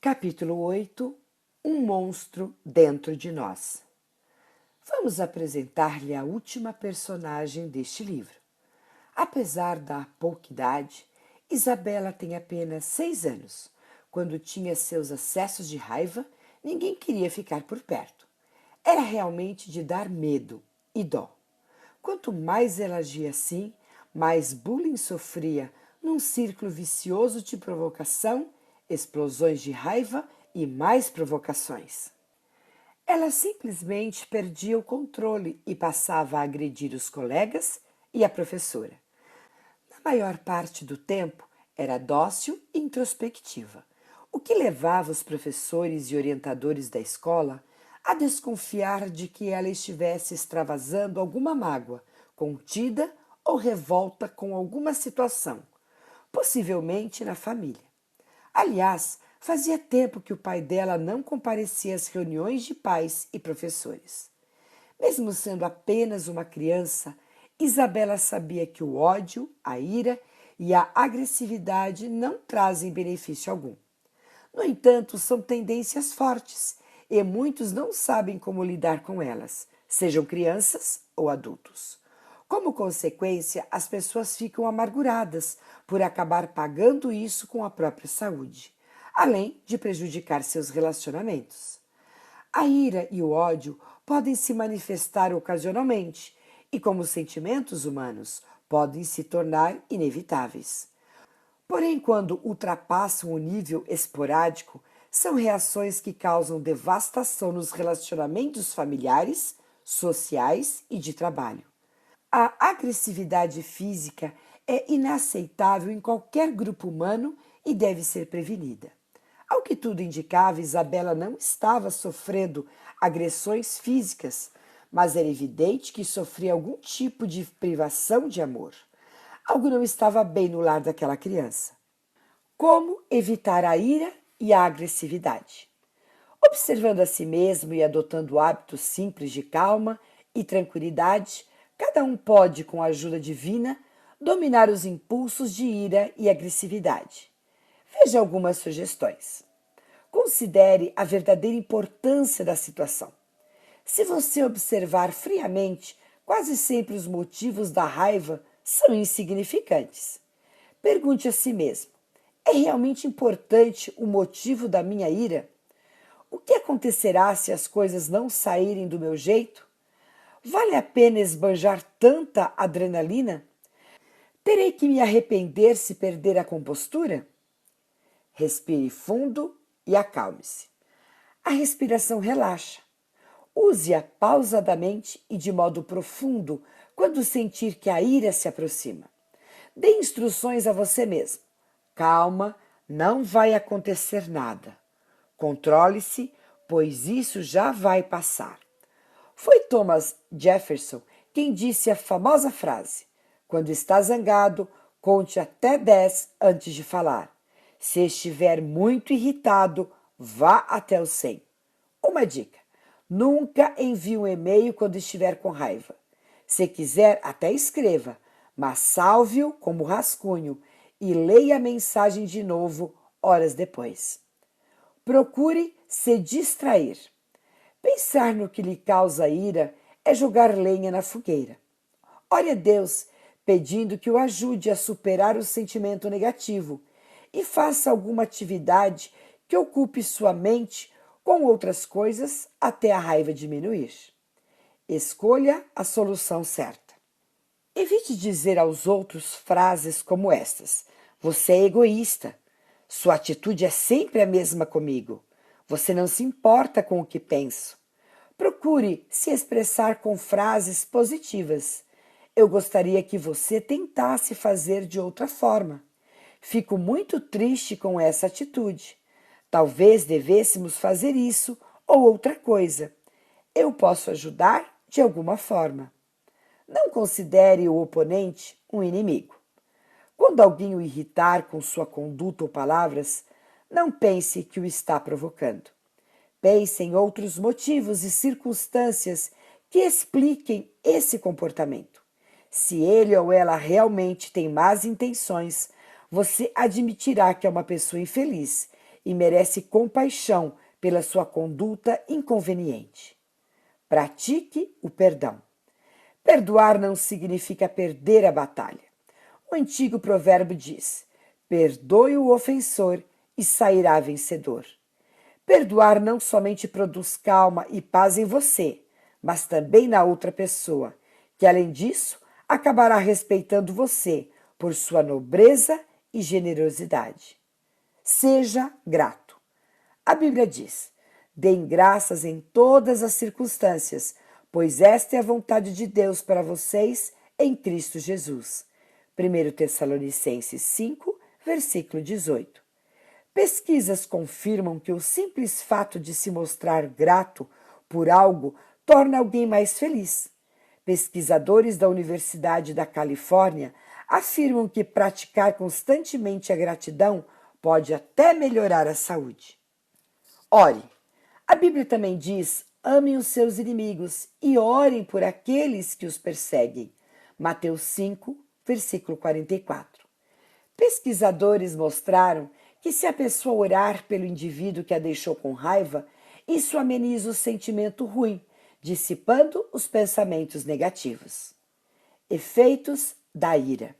Capítulo 8. Um monstro dentro de nós. Vamos apresentar-lhe a última personagem deste livro. Apesar da pouca idade, Isabela tem apenas 6 anos. Quando tinha seus acessos de raiva, ninguém queria ficar por perto. Era realmente de dar medo e dó. Quanto mais ela agia assim, mais bullying sofria num círculo vicioso de provocação, explosões de raiva e mais provocações. Ela simplesmente perdia o controle e passava a agredir os colegas e a professora. Na maior parte do tempo, era dócil e introspectiva, o que levava os professores e orientadores da escola a desconfiar de que ela estivesse extravasando alguma mágoa, contida ou revolta com alguma situação, possivelmente na família. Aliás, fazia tempo que o pai dela não comparecia às reuniões de pais e professores. Mesmo sendo apenas uma criança, Isabela sabia que o ódio, a ira e a agressividade não trazem benefício algum. No entanto, são tendências fortes e muitos não sabem como lidar com elas, sejam crianças ou adultos. Como consequência, as pessoas ficam amarguradas por acabar pagando isso com a própria saúde, além de prejudicar seus relacionamentos. A ira e o ódio podem se manifestar ocasionalmente e, como sentimentos humanos, podem se tornar inevitáveis. Porém, quando ultrapassam o nível esporádico, são reações que causam devastação nos relacionamentos familiares, sociais e de trabalho. A agressividade física é inaceitável em qualquer grupo humano e deve ser prevenida. Ao que tudo indicava, Isabela não estava sofrendo agressões físicas, mas era evidente que sofria algum tipo de privação de amor. Algo não estava bem no lar daquela criança. Como evitar a ira e a agressividade? Observando a si mesmo e adotando hábitos simples de calma e tranquilidade, cada um pode, com a ajuda divina, dominar os impulsos de ira e agressividade. Veja algumas sugestões. Considere a verdadeira importância da situação. Se você observar friamente, quase sempre os motivos da raiva são insignificantes. Pergunte a si mesmo: é realmente importante o motivo da minha ira? O que acontecerá se as coisas não saírem do meu jeito? Vale a pena esbanjar tanta adrenalina? Terei que me arrepender se perder a compostura? Respire fundo e acalme-se. A respiração relaxa. Use-a pausadamente e de modo profundo quando sentir que a ira se aproxima. Dê instruções a você mesmo. Calma, não vai acontecer nada. Controle-se, pois isso já vai passar. Foi Thomas Jefferson quem disse a famosa frase: quando está zangado, conte até 10 antes de falar. Se estiver muito irritado, vá até o 100. Uma dica: nunca envie um e-mail quando estiver com raiva. Se quiser, até escreva, mas salve-o como rascunho e leia a mensagem de novo horas depois. Procure se distrair. Pensar no que lhe causa ira é jogar lenha na fogueira. Ore a Deus pedindo que o ajude a superar o sentimento negativo e faça alguma atividade que ocupe sua mente com outras coisas até a raiva diminuir. Escolha a solução certa. Evite dizer aos outros frases como estas: você é egoísta. Sua atitude é sempre a mesma comigo. Você não se importa com o que penso. Procure se expressar com frases positivas. Eu gostaria que você tentasse fazer de outra forma. Fico muito triste com essa atitude. Talvez devêssemos fazer isso ou outra coisa. Eu posso ajudar de alguma forma. Não considere o oponente um inimigo. Quando alguém o irritar com sua conduta ou palavras, não pense que o está provocando. Pense em outros motivos e circunstâncias que expliquem esse comportamento. Se ele ou ela realmente tem más intenções, você admitirá que é uma pessoa infeliz e merece compaixão pela sua conduta inconveniente. Pratique o perdão. Perdoar não significa perder a batalha. O antigo provérbio diz: perdoe o ofensor e sairá vencedor. Perdoar não somente produz calma e paz em você, mas também na outra pessoa, que além disso acabará respeitando você por sua nobreza e generosidade. Seja grato. A Bíblia diz: deem graças em todas as circunstâncias, pois esta é a vontade de Deus para vocês em Cristo Jesus. 1 Tessalonicenses 5, versículo 18. Pesquisas confirmam que o simples fato de se mostrar grato por algo torna alguém mais feliz. Pesquisadores da Universidade da Califórnia afirmam que praticar constantemente a gratidão pode até melhorar a saúde. Ore. A Bíblia também diz: amem os seus inimigos e orem por aqueles que os perseguem. Mateus 5, versículo 44. Pesquisadores mostraram que se a pessoa orar pelo indivíduo que a deixou com raiva, isso ameniza o sentimento ruim, dissipando os pensamentos negativos. Efeitos da ira.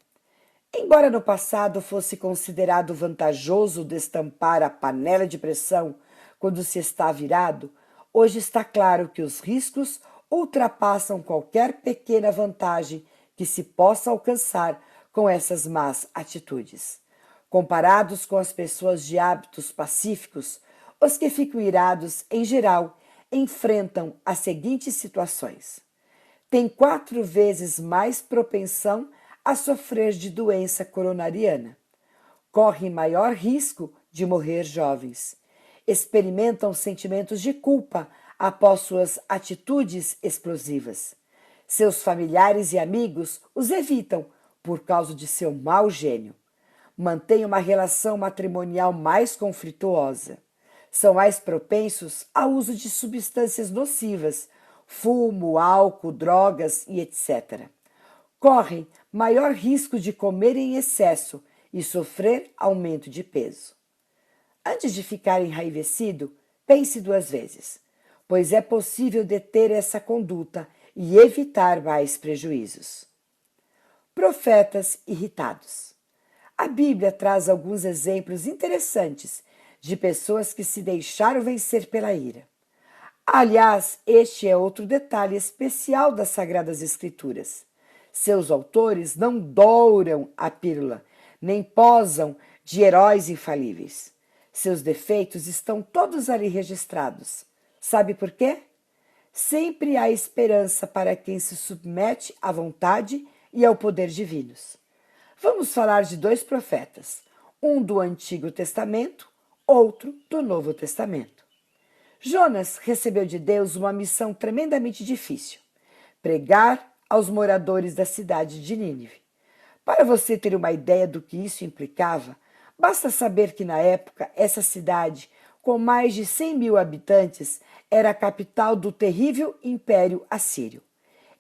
Embora no passado fosse considerado vantajoso destampar a panela de pressão quando se está virado, hoje está claro que os riscos ultrapassam qualquer pequena vantagem que se possa alcançar com essas más atitudes. Comparados com as pessoas de hábitos pacíficos, os que ficam irados, em geral, enfrentam as seguintes situações: têm 4 vezes mais propensão a sofrer de doença coronariana, correm maior risco de morrer jovens, experimentam sentimentos de culpa após suas atitudes explosivas. Seus familiares e amigos os evitam por causa de seu mau gênio. Mantêm uma relação matrimonial mais conflituosa. São mais propensos ao uso de substâncias nocivas, fumo, álcool, drogas e etc. Correm maior risco de comer em excesso e sofrer aumento de peso. Antes de ficar enraivecido, pense 2 vezes, pois é possível deter essa conduta e evitar mais prejuízos. Profetas irritados. A Bíblia traz alguns exemplos interessantes de pessoas que se deixaram vencer pela ira. Aliás, este é outro detalhe especial das Sagradas Escrituras. Seus autores não douram a pílula, nem posam de heróis infalíveis. Seus defeitos estão todos ali registrados. Sabe por quê? Sempre há esperança para quem se submete à vontade e ao poder divinos. Vamos falar de 2 profetas, um do Antigo Testamento, outro do Novo Testamento. Jonas recebeu de Deus uma missão tremendamente difícil: pregar aos moradores da cidade de Nínive. Para você ter uma ideia do que isso implicava, basta saber que na época essa cidade, com mais de 100 mil habitantes, era a capital do terrível Império Assírio.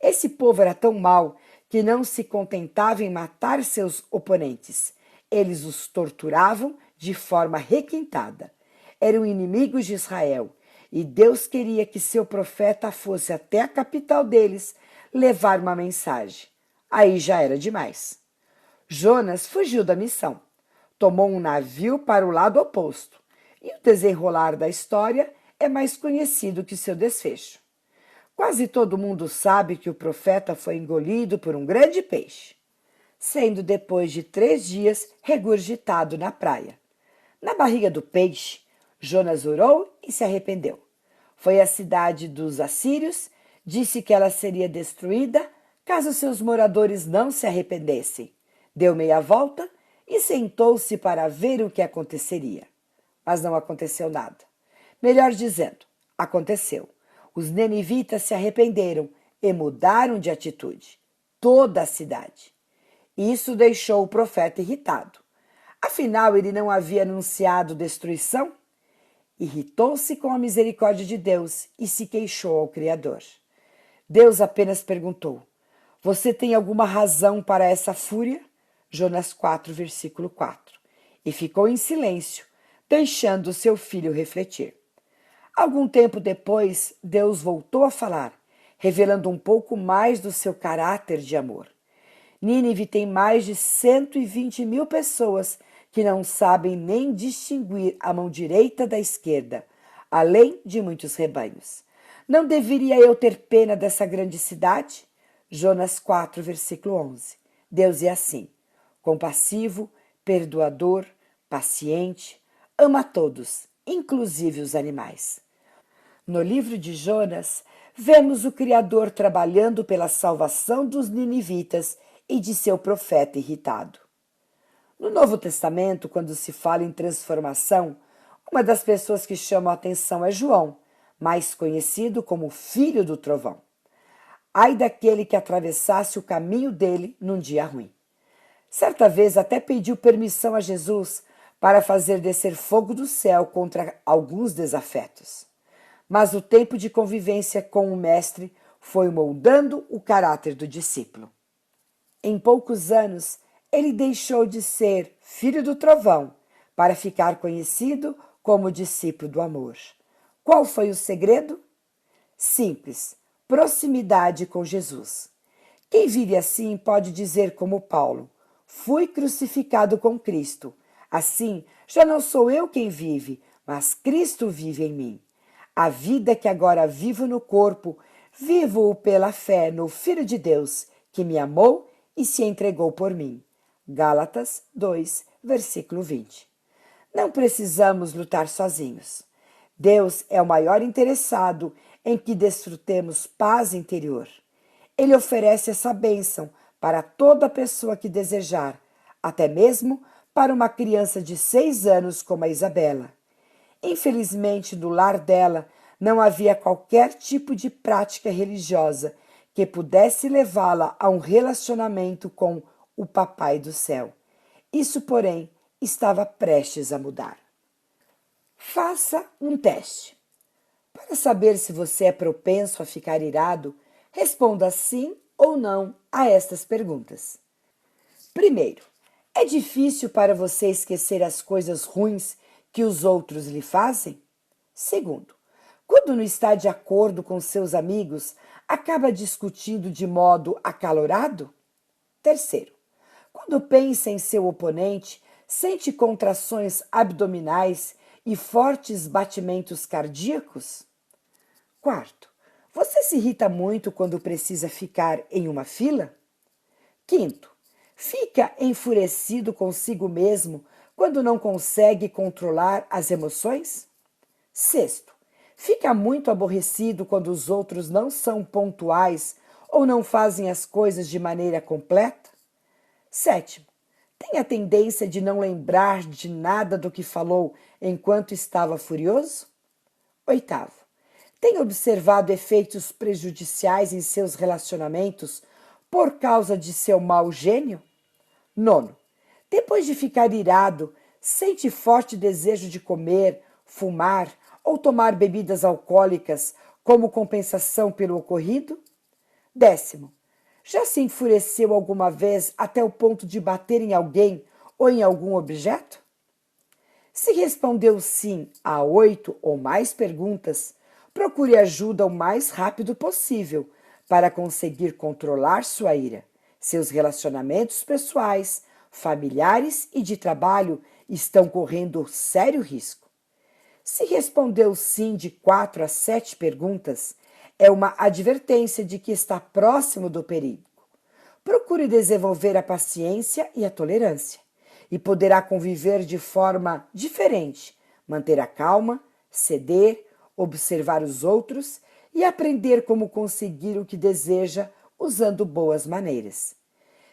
Esse povo era tão mau que não se contentava em matar seus oponentes. Eles os torturavam de forma requintada. Eram inimigos de Israel e Deus queria que seu profeta fosse até a capital deles levar uma mensagem. Aí já era demais. Jonas fugiu da missão, tomou um navio para o lado oposto, e o desenrolar da história é mais conhecido que seu desfecho. Quase todo mundo sabe que o profeta foi engolido por um grande peixe, sendo depois de 3 dias regurgitado na praia. Na barriga do peixe, Jonas orou e se arrependeu. Foi à cidade dos assírios, disse que ela seria destruída caso seus moradores não se arrependessem. Deu meia volta e sentou-se para ver o que aconteceria. Mas não aconteceu nada. Melhor dizendo, aconteceu. Os nenivitas se arrependeram e mudaram de atitude. Toda a cidade. Isso deixou o profeta irritado. Afinal, ele não havia anunciado destruição? Irritou-se com a misericórdia de Deus e se queixou ao Criador. Deus apenas perguntou: você tem alguma razão para essa fúria? Jonas 4, versículo 4. E ficou em silêncio, deixando seu filho refletir. Algum tempo depois, Deus voltou a falar, revelando um pouco mais do seu caráter de amor. Nínive tem mais de 120 mil pessoas que não sabem nem distinguir a mão direita da esquerda, além de muitos rebanhos. Não deveria eu ter pena dessa grande cidade? Jonas 4, versículo 11. Deus é assim, compassivo, perdoador, paciente, ama a todos, inclusive os animais. No livro de Jonas, vemos o Criador trabalhando pela salvação dos ninivitas e de seu profeta irritado. No Novo Testamento, quando se fala em transformação, uma das pessoas que chama a atenção é João, mais conhecido como Filho do Trovão. Ai daquele que atravessasse o caminho dele num dia ruim. Certa vez até pediu permissão a Jesus para fazer descer fogo do céu contra alguns desafetos. Mas o tempo de convivência com o Mestre foi moldando o caráter do discípulo. Em poucos anos, ele deixou de ser filho do trovão para ficar conhecido como discípulo do amor. Qual foi o segredo? Simples, proximidade com Jesus. Quem vive assim pode dizer como Paulo: fui crucificado com Cristo. Assim, já não sou eu quem vive, mas Cristo vive em mim. A vida que agora vivo no corpo, vivo-o pela fé no Filho de Deus, que me amou e se entregou por mim. Gálatas 2, versículo 20. Não precisamos lutar sozinhos. Deus é o maior interessado em que desfrutemos paz interior. Ele oferece essa bênção para toda pessoa que desejar, até mesmo para uma criança de 6 anos como a Isabela. Infelizmente, no lar dela não havia qualquer tipo de prática religiosa que pudesse levá-la a um relacionamento com o Papai do Céu. Isso, porém, estava prestes a mudar. Faça um teste. Para saber se você é propenso a ficar irado, responda sim ou não a estas perguntas. Primeiro, é difícil para você esquecer as coisas ruins que os outros lhe fazem? Segundo, quando não está de acordo com seus amigos, acaba discutindo de modo acalorado? Terceiro, quando pensa em seu oponente, sente contrações abdominais e fortes batimentos cardíacos? Quarto, você se irrita muito quando precisa ficar em uma fila? Quinto, fica enfurecido consigo mesmo quando não consegue controlar as emoções? Sexto, fica muito aborrecido quando os outros não são pontuais ou não fazem as coisas de maneira completa? Sétimo, tem a tendência de não lembrar de nada do que falou enquanto estava furioso? Oitavo, tem observado efeitos prejudiciais em seus relacionamentos por causa de seu mau gênio? Nono, depois de ficar irado, sente forte desejo de comer, fumar ou tomar bebidas alcoólicas como compensação pelo ocorrido? Décimo, já se enfureceu alguma vez até o ponto de bater em alguém ou em algum objeto? Se respondeu sim a 8 ou mais perguntas, procure ajuda o mais rápido possível para conseguir controlar sua ira. Seus relacionamentos pessoais, familiares e de trabalho estão correndo sério risco. Se respondeu sim de 4 a 7 perguntas, é uma advertência de que está próximo do perigo. Procure desenvolver a paciência e a tolerância, e poderá conviver de forma diferente, manter a calma, ceder, observar os outros e aprender como conseguir o que deseja usando boas maneiras.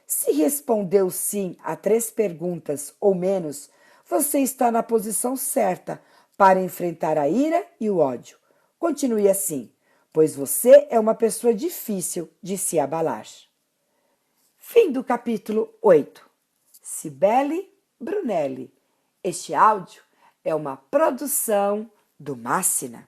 Se respondeu sim a 3 perguntas ou menos, você está na posição certa para enfrentar a ira e o ódio. Continue assim, pois você é uma pessoa difícil de se abalar. Fim do capítulo 8. Cibele Brunelli. Este áudio é uma produção do Máxina.